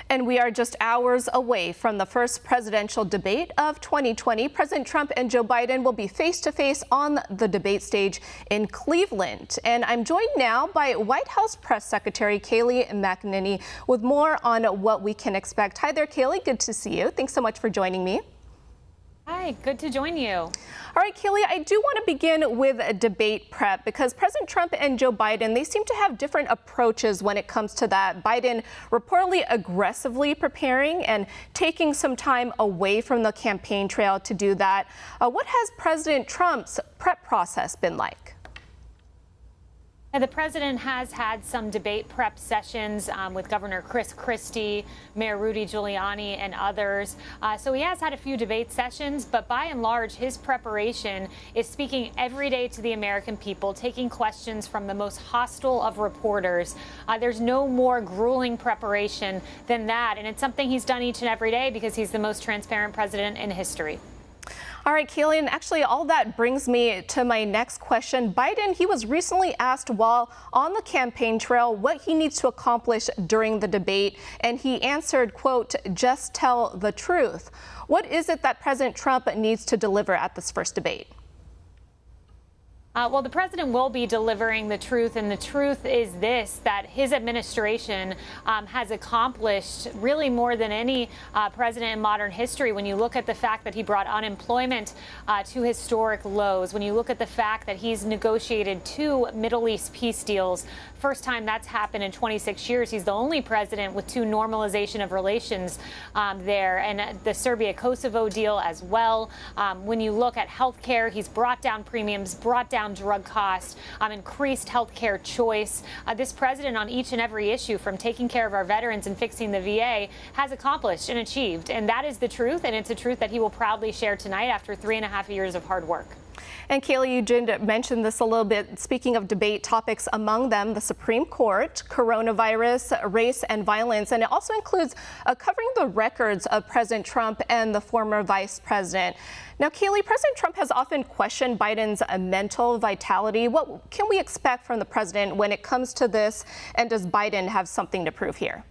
And we are just hours away from the first presidential debate of 2020. President Trump and Joe Biden will be face-to-face on the debate stage in Cleveland. And I'm joined now by White House Press Secretary Kayleigh McEnany with more on what we can expect. Hi there, Kayleigh. Good to see you. Thanks so much for joining me. Hi, good to join you. All right, Kayleigh, I do want to begin with a debate prep because President Trump and Joe Biden, they seem to have different approaches when it comes to that. Biden reportedly aggressively preparing and taking some time away from the campaign trail to do that. What has President Trump's prep process been like? The president has had some debate prep sessions with Governor Chris Christie, Mayor Rudy Giuliani, and others. So he has had a few debate sessions, but by and large, his preparation is speaking every day to the American people, taking questions from the most hostile of reporters. There's no more grueling preparation than that, and it's something he's done each and every day because he's the most transparent president in history. All right, Kayleigh, and actually all that brings me to my next question. Biden, he was recently asked while on the campaign trail what he needs to accomplish during the debate, and he answered, quote, "Just tell the truth." What is it that President Trump needs to deliver at this first debate? Well, the president will be delivering the truth, and the truth is this, that his administration has accomplished really more than any president in modern history. When you look at the fact that he brought unemployment to historic lows, when you look at the fact that he's negotiated 2 Middle East peace deals, first time that's happened in 26 years. He's the only president with 2 normalization of relations there, and the Serbia-Kosovo deal as well. When you look at health care, he's brought down premiums, brought down drug costs, increased health care choice. This president on each and every issue, from taking care of our veterans and fixing the VA, has accomplished and achieved. And that is the truth, and it's a truth that he will proudly share tonight after 3.5 years of hard work. And Kayleigh, you did mention this a little bit. Speaking of debate topics, among them, the Supreme Court, coronavirus, race and violence, and it also includes covering the records of President Trump and the former vice president. Now, Kayleigh, President Trump has often questioned Biden's mental vitality. What can we expect from the president when it comes to this, and does Biden have something to prove here?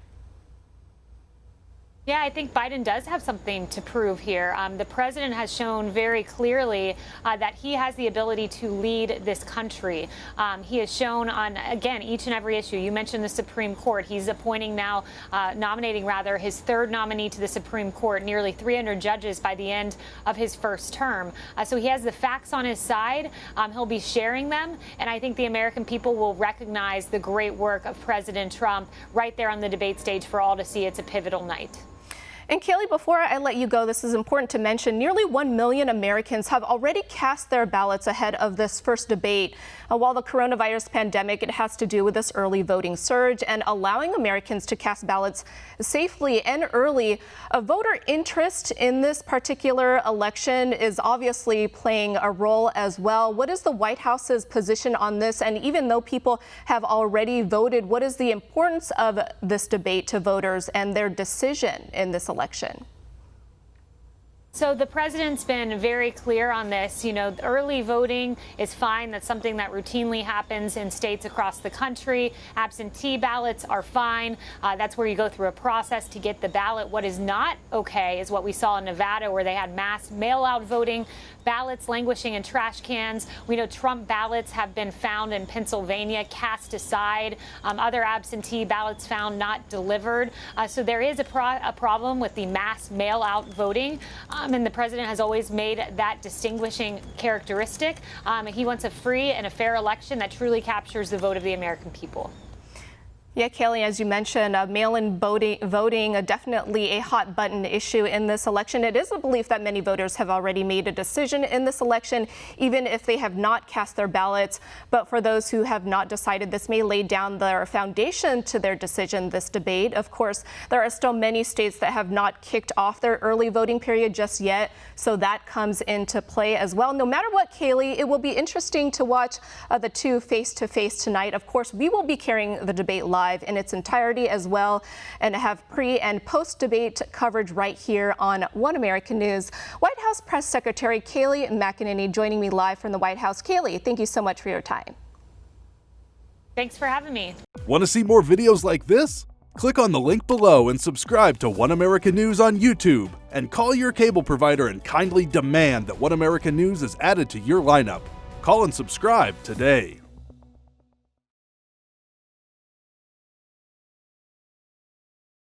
Yeah, I think Biden does have something to prove here. The president has shown very clearly that he has the ability to lead this country. He has shown on, again, each and every issue. You mentioned the Supreme Court. He's appointing now, nominating rather, his 3rd nominee to the Supreme Court, nearly 300 judges by the end of his first term. So he has the facts on his side. He'll be sharing them. And I think the American people will recognize the great work of President Trump right there on the debate stage for all to see. It's a pivotal night. And Kayleigh, before I let you go, this is important to mention. Nearly 1 million Americans have already cast their ballots ahead of this first debate. While the coronavirus pandemic, it has to do with this early voting surge and allowing Americans to cast ballots safely and early. A voter interest in this particular election is obviously playing a role as well. What is the White House's position on this? And even though people have already voted, what is the importance of this debate to voters and their decision in this election? So the president's been very clear on this. You know, early voting is fine. That's something that routinely happens in states across the country. Absentee ballots are fine. That's where you go through a process to get the ballot. What is not okay is what we saw in Nevada, where they had mass mail-out voting, ballots languishing in trash cans. We know Trump ballots have been found in Pennsylvania, cast aside. Other absentee ballots found not delivered. So there is a problem with the mass mail-out voting. And the president has always made that distinguishing characteristic. He wants a free and a fair election that truly captures the vote of the American people. Yeah, Kayleigh, as you mentioned, mail-in voting, definitely a hot button issue in this election. It is a belief that many voters have already made a decision in this election, even if they have not cast their ballots. But for those who have not decided, this may lay down their foundation to their decision this debate. Of course, there are still many states that have not kicked off their early voting period just yet, so that comes into play as well. No matter what, Kayleigh, it will be interesting to watch the two face-to-face tonight. Of course, we will be carrying the debate live in its entirety as well, and have pre and post debate coverage right here on One American News. White House Press Secretary Kayleigh McEnany joining me live from the White House. Kayleigh, thank you so much for your time. Thanks for having me. Want to see more videos like this? Click on the link below and subscribe to One America News on YouTube, and call your cable provider and kindly demand that One America News is added to your lineup. Call and subscribe today.